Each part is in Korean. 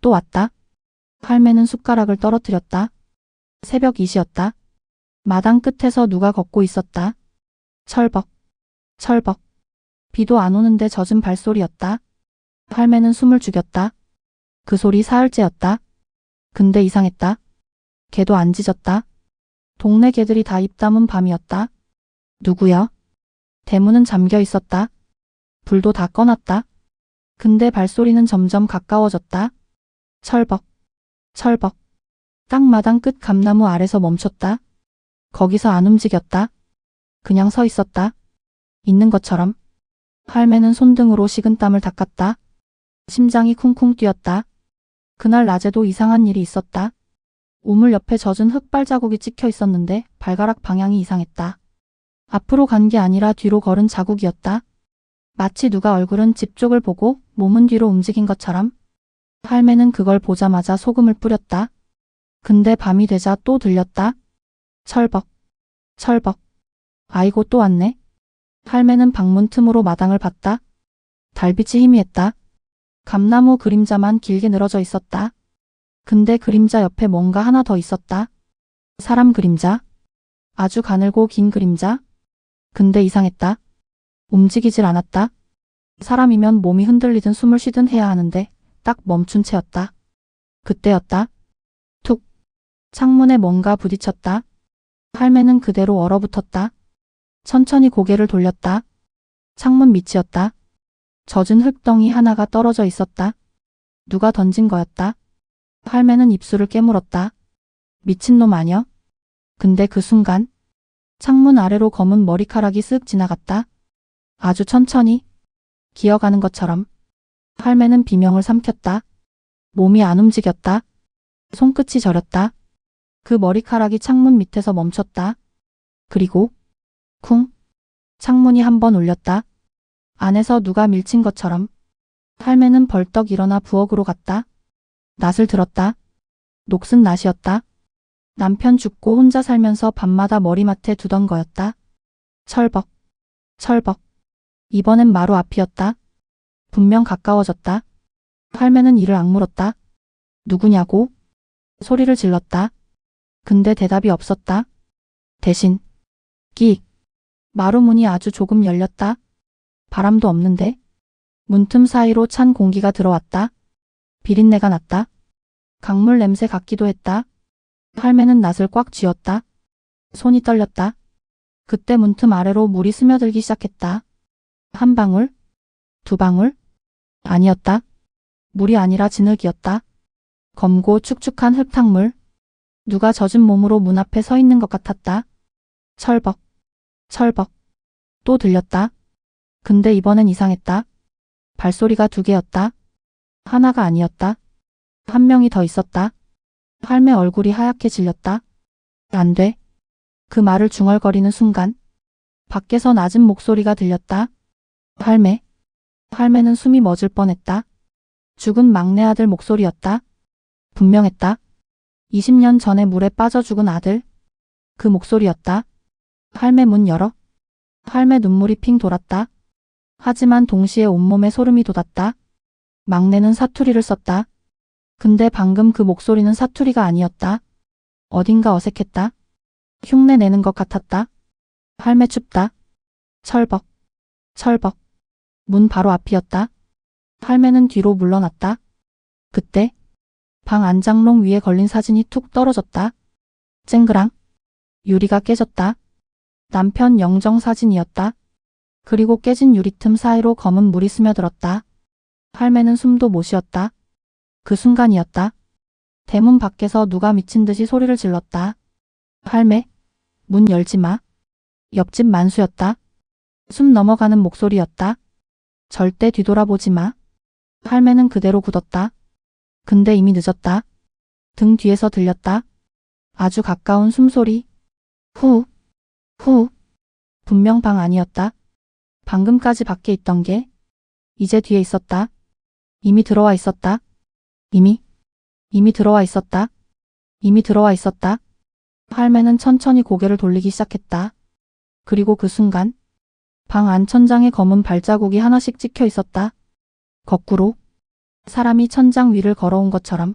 또 왔다. 할매는 숟가락을 떨어뜨렸다. 새벽 2시였다. 마당 끝에서 누가 걷고 있었다. 철벅, 철벅. 비도 안 오는데 젖은 발소리였다. 할매는 숨을 죽였다. 그 소리 사흘째였다. 근데 이상했다. 개도 안 짖었다. 동네 개들이 다 입 다문 밤이었다. 누구야? 대문은 잠겨 있었다. 불도 다 꺼놨다. 근데 발소리는 점점 가까워졌다. 철벅, 철벅. 딱 마당 끝 감나무 아래서 멈췄다. 거기서 안 움직였다. 그냥 서 있었다. 있는 것처럼. 할매는 손등으로 식은땀을 닦았다. 심장이 쿵쿵 뛰었다. 그날 낮에도 이상한 일이 있었다. 우물 옆에 젖은 흙발자국이 찍혀 있었는데 발가락 방향이 이상했다. 앞으로 간 게 아니라 뒤로 걸은 자국이었다. 마치 누가 얼굴은 집 쪽을 보고 몸은 뒤로 움직인 것처럼. 할매는 그걸 보자마자 소금을 뿌렸다. 근데 밤이 되자 또 들렸다. 철벅, 철벅. 아이고 또 왔네. 할매는 방문 틈으로 마당을 봤다. 달빛이 희미했다. 감나무 그림자만 길게 늘어져 있었다. 근데 그림자 옆에 뭔가 하나 더 있었다. 사람 그림자. 아주 가늘고 긴 그림자. 근데 이상했다. 움직이질 않았다. 사람이면 몸이 흔들리든 숨을 쉬든 해야 하는데 딱 멈춘 채였다. 그때였다. 툭. 창문에 뭔가 부딪혔다. 할매는 그대로 얼어붙었다. 천천히 고개를 돌렸다. 창문 밑이었다. 젖은 흙덩이 하나가 떨어져 있었다. 누가 던진 거였다. 할매는 입술을 깨물었다. 미친놈 아냐? 근데 그 순간 창문 아래로 검은 머리카락이 쓱 지나갔다. 아주 천천히, 기어가는 것처럼. 할매는 비명을 삼켰다. 몸이 안 움직였다. 손끝이 저렸다. 그 머리카락이 창문 밑에서 멈췄다. 그리고 쿵. 창문이 한 번 울렸다. 안에서 누가 밀친 것처럼. 할매는 벌떡 일어나 부엌으로 갔다. 낫을 들었다. 녹슨 낫이었다. 남편 죽고 혼자 살면서 밤마다 머리맡에 두던 거였다. 철벅, 철벅. 이번엔 마루 앞이었다. 분명 가까워졌다. 할매는 이를 악물었다. 누구냐고? 소리를 질렀다. 근데 대답이 없었다. 대신 끽. 마루 문이 아주 조금 열렸다. 바람도 없는데. 문틈 사이로 찬 공기가 들어왔다. 비린내가 났다. 강물 냄새 같기도 했다. 할매는 낫을 꽉 쥐었다. 손이 떨렸다. 그때 문틈 아래로 물이 스며들기 시작했다. 한 방울? 두 방울? 아니었다. 물이 아니라 진흙이었다. 검고 축축한 흙탕물. 누가 젖은 몸으로 문 앞에 서 있는 것 같았다. 철벅, 철벅. 또 들렸다. 근데 이번엔 이상했다. 발소리가 두 개였다. 하나가 아니었다. 한 명이 더 있었다. 할매 얼굴이 하얗게 질렸다. 안 돼. 그 말을 중얼거리는 순간 밖에서 낮은 목소리가 들렸다. 할매. 할매는 숨이 멎을 뻔했다. 죽은 막내 아들 목소리였다. 분명했다. 20년 전에 물에 빠져 죽은 아들. 그 목소리였다. 할매 문 열어. 할매 눈물이 핑 돌았다. 하지만 동시에 온몸에 소름이 돋았다. 막내는 사투리를 썼다. 근데 방금 그 목소리는 사투리가 아니었다. 어딘가 어색했다. 흉내 내는 것 같았다. 할매 춥다. 철벅, 철벅. 문 바로 앞이었다. 할매는 뒤로 물러났다. 그때 방 안장롱 위에 걸린 사진이 툭 떨어졌다. 쨍그랑. 유리가 깨졌다. 남편 영정 사진이었다. 그리고 깨진 유리 틈 사이로 검은 물이 스며들었다. 할매는 숨도 못 쉬었다. 그 순간이었다. 대문 밖에서 누가 미친 듯이 소리를 질렀다. 할매, 문 열지 마. 옆집 만수였다. 숨 넘어가는 목소리였다. 절대 뒤돌아보지 마. 할매는 그대로 굳었다. 근데 이미 늦었다. 등 뒤에서 들렸다. 아주 가까운 숨소리. 후, 후. 분명 방 안이었다. 방금까지 밖에 있던 게 이제 뒤에 있었다. 이미 들어와 있었다. 이미 들어와 있었다. 이미 들어와 있었다. 할매는 천천히 고개를 돌리기 시작했다. 그리고 그 순간 방 안 천장에 검은 발자국이 하나씩 찍혀 있었다. 거꾸로 사람이 천장 위를 걸어온 것처럼.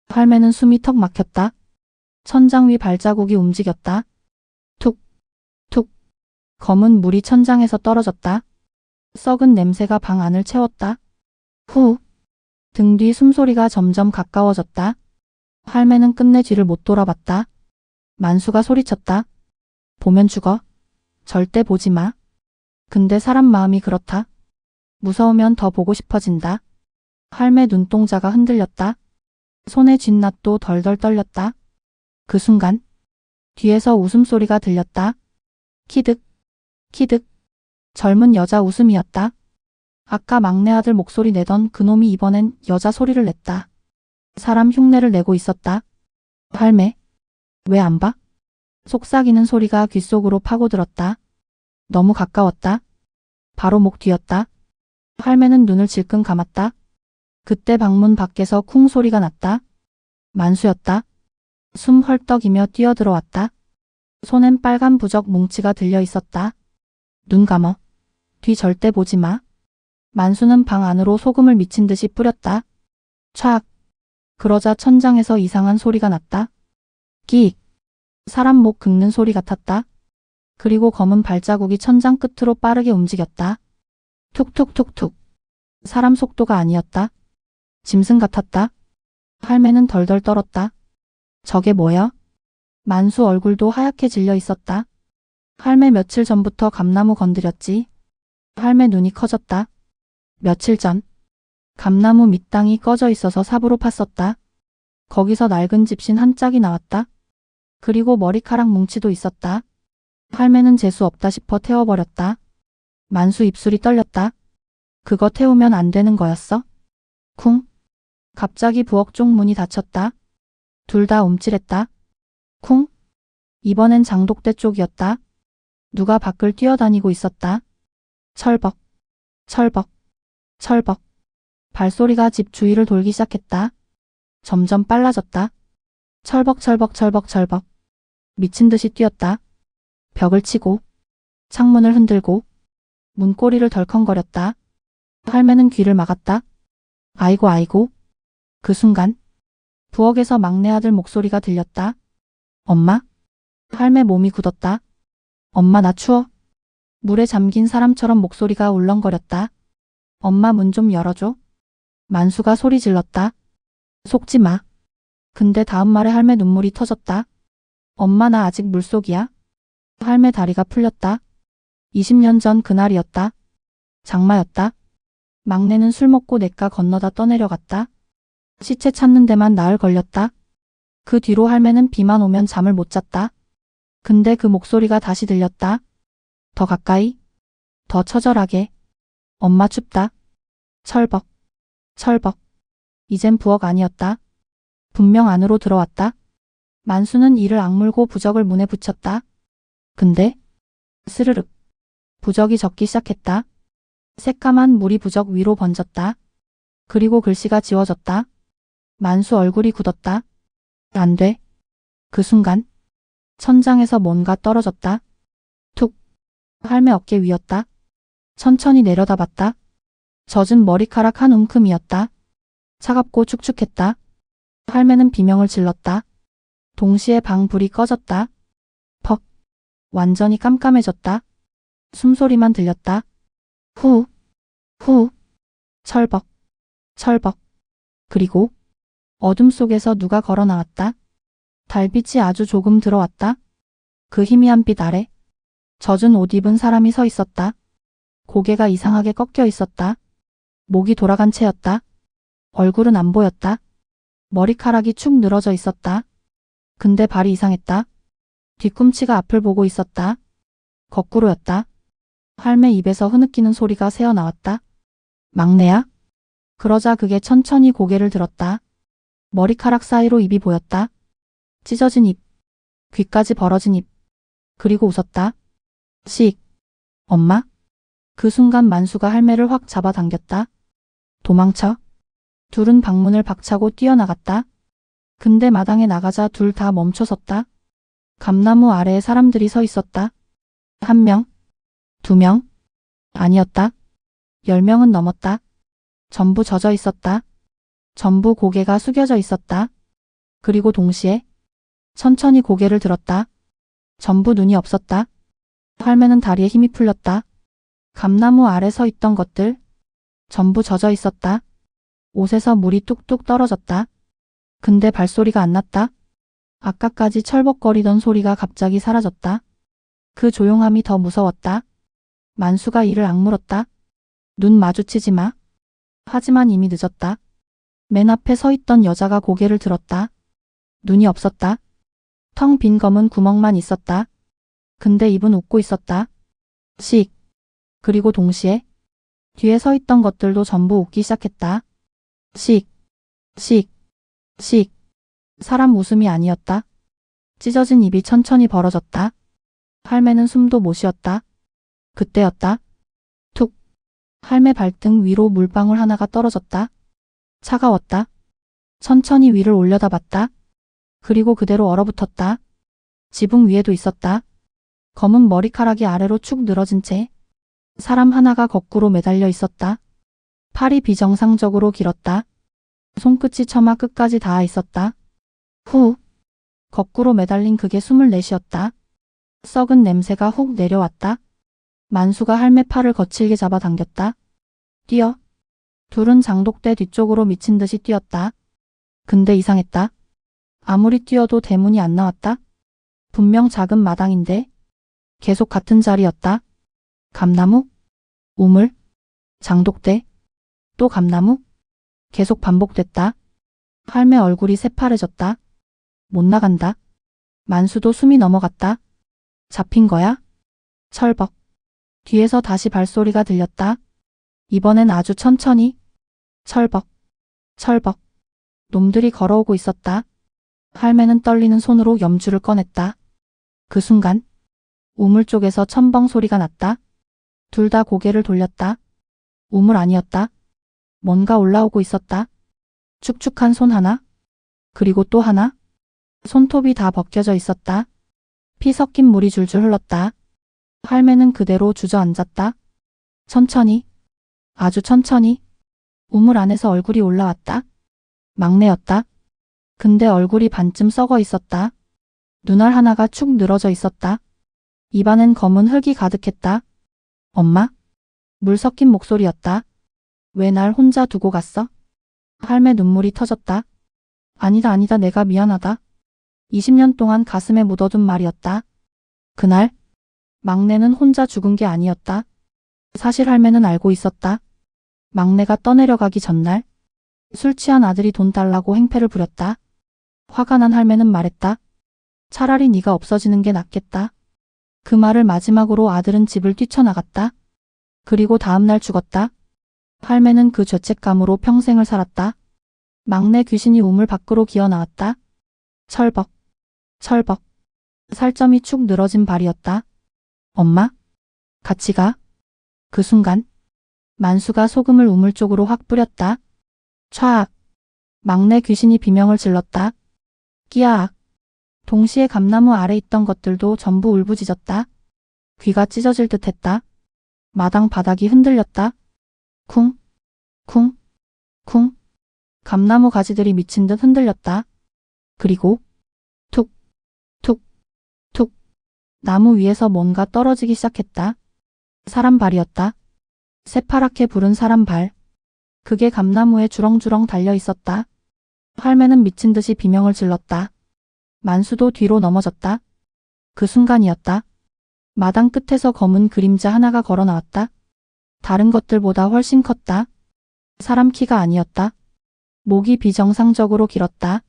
할매는 숨이 턱 막혔다. 천장 위 발자국이 움직였다. 툭, 툭. 검은 물이 천장에서 떨어졌다. 썩은 냄새가 방 안을 채웠다. 후. 등 뒤 숨소리가 점점 가까워졌다. 할매는 끝내 뒤를 못 돌아봤다. 만수가 소리쳤다. 보면 죽어. 절대 보지 마. 근데 사람 마음이 그렇다. 무서우면 더 보고 싶어진다. 할매 눈동자가 흔들렸다. 손의 쥐낫도 덜덜 떨렸다. 그 순간 뒤에서 웃음소리가 들렸다. 키득, 키득. 젊은 여자 웃음이었다. 아까 막내 아들 목소리 내던 그놈이 이번엔 여자 소리를 냈다. 사람 흉내를 내고 있었다. 할매, 왜 안 봐? 속삭이는 소리가 귓속으로 파고들었다. 너무 가까웠다. 바로 목 뒤였다. 할매는 눈을 질끈 감았다. 그때 방문 밖에서 쿵 소리가 났다. 만수였다. 숨 헐떡이며 뛰어들어왔다. 손엔 빨간 부적 뭉치가 들려 있었다. 눈 감어. 뒤 절대 보지 마. 만수는 방 안으로 소금을 미친 듯이 뿌렸다. 촥. 그러자 천장에서 이상한 소리가 났다. 끼익. 사람 목 긁는 소리 같았다. 그리고 검은 발자국이 천장 끝으로 빠르게 움직였다. 툭툭툭툭. 사람 속도가 아니었다. 짐승 같았다. 할매는 덜덜 떨었다. 저게 뭐야? 만수 얼굴도 하얗게 질려 있었다. 할매 며칠 전부터 감나무 건드렸지. 할매 눈이 커졌다. 며칠 전 감나무 밑땅이 꺼져 있어서 삽으로 팠었다. 거기서 낡은 집신 한 짝이 나왔다. 그리고 머리카락 뭉치도 있었다. 할매는 재수 없다 싶어 태워버렸다. 만수 입술이 떨렸다. 그거 태우면 안 되는 거였어? 쿵. 갑자기 부엌 쪽 문이 닫혔다. 둘 다 움찔했다. 쿵. 이번엔 장독대 쪽이었다. 누가 밖을 뛰어다니고 있었다. 철벅, 철벅, 철벅. 발소리가 집 주위를 돌기 시작했다. 점점 빨라졌다. 철벅 철벅 철벅 철벅. 미친 듯이 뛰었다. 벽을 치고 창문을 흔들고 문고리를 덜컹거렸다. 할매는 귀를 막았다. 아이고 아이고. 그 순간 부엌에서 막내 아들 목소리가 들렸다. 엄마? 할매 몸이 굳었다. 엄마 나 추워. 물에 잠긴 사람처럼 목소리가 울렁거렸다. 엄마 문 좀 열어줘. 만수가 소리 질렀다. 속지 마. 근데 다음 말에 할매 눈물이 터졌다. 엄마 나 아직 물속이야. 할매 다리가 풀렸다. 20년 전 그날이었다. 장마였다. 막내는 술 먹고 냇가 건너다 떠내려갔다. 시체 찾는 데만 나흘 걸렸다. 그 뒤로 할매는 비만 오면 잠을 못 잤다. 근데 그 목소리가 다시 들렸다. 더 가까이, 더 처절하게. 엄마 춥다. 철벅, 철벅. 이젠 부엌 아니었다. 분명 안으로 들어왔다. 만수는 이를 악물고 부적을 문에 붙였다. 근데 스르륵. 부적이 젖기 시작했다. 새까만 물이 부적 위로 번졌다. 그리고 글씨가 지워졌다. 만수 얼굴이 굳었다. 안 돼. 그 순간 천장에서 뭔가 떨어졌다. 툭. 할매 어깨 위였다. 천천히 내려다봤다. 젖은 머리카락 한 움큼이었다. 차갑고 축축했다. 할매는 비명을 질렀다. 동시에 방 불이 꺼졌다. 퍽. 완전히 깜깜해졌다. 숨소리만 들렸다. 후. 후. 철벅. 철벅. 그리고 어둠 속에서 누가 걸어 나왔다. 달빛이 아주 조금 들어왔다. 그 희미한 빛 아래 젖은 옷 입은 사람이 서 있었다. 고개가 이상하게 꺾여 있었다. 목이 돌아간 채였다. 얼굴은 안 보였다. 머리카락이 축 늘어져 있었다. 근데 발이 이상했다. 뒤꿈치가 앞을 보고 있었다. 거꾸로였다. 할매 입에서 흐느끼는 소리가 새어나왔다. 막내야? 그러자 그게 천천히 고개를 들었다. 머리카락 사이로 입이 보였다. 찢어진 입, 귀까지 벌어진 입. 그리고 웃었다. 씩. 엄마? 그 순간 만수가 할매를 확 잡아당겼다. 도망쳐. 둘은 방문을 박차고 뛰어나갔다. 근데 마당에 나가자 둘 다 멈춰섰다. 감나무 아래에 사람들이 서 있었다. 1명, 2명, 아니었다. 10명은 넘었다. 전부 젖어 있었다. 전부 고개가 숙여져 있었다. 그리고 동시에 천천히 고개를 들었다. 전부 눈이 없었다. 할매는 다리에 힘이 풀렸다. 감나무 아래 서 있던 것들 전부 젖어 있었다. 옷에서 물이 뚝뚝 떨어졌다. 근데 발소리가 안 났다. 아까까지 철벅거리던 소리가 갑자기 사라졌다. 그 조용함이 더 무서웠다. 만수가 이를 악물었다. 눈 마주치지 마. 하지만 이미 늦었다. 맨 앞에 서 있던 여자가 고개를 들었다. 눈이 없었다. 텅 빈 검은 구멍만 있었다. 근데 입은 웃고 있었다. 씩. 그리고 동시에 뒤에 서 있던 것들도 전부 웃기 시작했다. 씩. 씩. 씩. 사람 웃음이 아니었다. 찢어진 입이 천천히 벌어졌다. 할매는 숨도 못 쉬었다. 그때였다. 툭. 할매 발등 위로 물방울 하나가 떨어졌다. 차가웠다. 천천히 위를 올려다봤다. 그리고 그대로 얼어붙었다. 지붕 위에도 있었다. 검은 머리카락이 아래로 축 늘어진 채 사람 하나가 거꾸로 매달려 있었다. 팔이 비정상적으로 길었다. 손끝이 처마 끝까지 닿아 있었다. 후. 거꾸로 매달린 그게 숨을 내쉬었다. 썩은 냄새가 훅 내려왔다. 만수가 할매 팔을 거칠게 잡아당겼다. 뛰어. 둘은 장독대 뒤쪽으로 미친 듯이 뛰었다. 근데 이상했다. 아무리 뛰어도 대문이 안 나왔다. 분명 작은 마당인데 계속 같은 자리였다. 감나무, 우물, 장독대, 또 감나무. 계속 반복됐다. 할매 얼굴이 새파래졌다. 못 나간다. 만수도 숨이 넘어갔다. 잡힌 거야? 철벅. 뒤에서 다시 발소리가 들렸다. 이번엔 아주 천천히. 철벅. 철벅. 놈들이 걸어오고 있었다. 할매는 떨리는 손으로 염주를 꺼냈다. 그 순간 우물 쪽에서 첨벙 소리가 났다. 둘 다 고개를 돌렸다. 우물 아니었다. 뭔가 올라오고 있었다. 축축한 손 하나, 그리고 또 하나. 손톱이 다 벗겨져 있었다. 피 섞인 물이 줄줄 흘렀다. 할매는 그대로 주저앉았다. 천천히, 아주 천천히 우물 안에서 얼굴이 올라왔다. 막내였다. 근데 얼굴이 반쯤 썩어 있었다. 눈알 하나가 축 늘어져 있었다. 입안엔 검은 흙이 가득했다. 엄마? 물 섞인 목소리였다. 왜 날 혼자 두고 갔어? 할매 눈물이 터졌다. 아니다 아니다 내가 미안하다. 20년 동안 가슴에 묻어둔 말이었다. 그날 막내는 혼자 죽은 게 아니었다. 사실 할매는 알고 있었다. 막내가 떠내려가기 전날 술 취한 아들이 돈 달라고 행패를 부렸다. 화가 난 할매는 말했다. 차라리 네가 없어지는 게 낫겠다. 그 말을 마지막으로 아들은 집을 뛰쳐나갔다. 그리고 다음날 죽었다. 할매는 그 죄책감으로 평생을 살았다. 막내 귀신이 우물 밖으로 기어나왔다. 철벅, 철벅. 살점이 축 늘어진 발이었다. 엄마? 같이 가. 그 순간 만수가 소금을 우물 쪽으로 확 뿌렸다. 촤악. 막내 귀신이 비명을 질렀다. 끼야악. 동시에 감나무 아래 있던 것들도 전부 울부짖었다. 귀가 찢어질 듯 했다. 마당 바닥이 흔들렸다. 쿵, 쿵, 쿵. 감나무 가지들이 미친 듯 흔들렸다. 그리고 툭, 툭, 툭. 나무 위에서 뭔가 떨어지기 시작했다. 사람 발이었다. 새파랗게 부른 사람 발. 그게 감나무에 주렁주렁 달려 있었다. 할매는 미친 듯이 비명을 질렀다. 만수도 뒤로 넘어졌다. 그 순간이었다. 마당 끝에서 검은 그림자 하나가 걸어 나왔다. 다른 것들보다 훨씬 컸다. 사람 키가 아니었다. 목이 비정상적으로 길었다.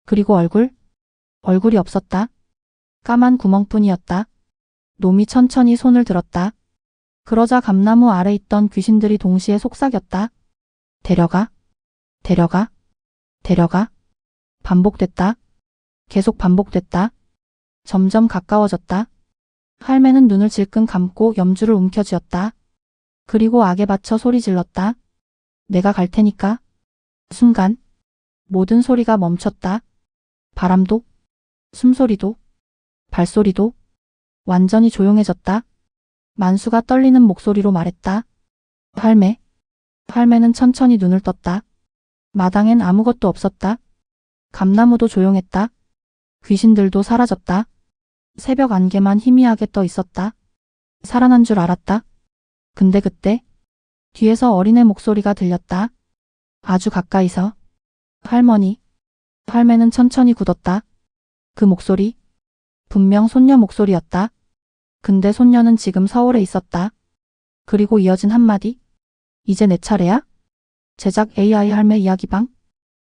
그리고 얼굴이 없었다. 까만 구멍뿐이었다. 놈이 천천히 손을 들었다. 그러자 감나무 아래 있던 귀신들이 동시에 속삭였다. 데려가, 데려가, 데려가. 반복됐다. 계속 반복됐다. 점점 가까워졌다. 할매는 눈을 질끈 감고 염주를 움켜쥐었다. 그리고 악에 받쳐 소리 질렀다. 내가 갈 테니까. 순간 모든 소리가 멈췄다. 바람도, 숨소리도, 발소리도 완전히 조용해졌다. 만수가 떨리는 목소리로 말했다. 할매. 할매는 천천히 눈을 떴다. 마당엔 아무것도 없었다. 감나무도 조용했다. 귀신들도 사라졌다. 새벽 안개만 희미하게 떠 있었다. 살아난 줄 알았다. 근데 그때 뒤에서 어린애 목소리가 들렸다. 아주 가까이서. 할머니. 할매는 천천히 굳었다. 그 목소리. 분명 손녀 목소리였다. 근데 손녀는 지금 서울에 있었다. 그리고 이어진 한마디. 이제 내 차례야? 제작 AI 할매 이야기방.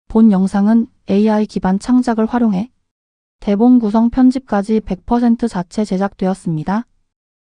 본 영상은 AI 기반 창작을 활용해 대본 구성 편집까지 100% 자체 제작되었습니다.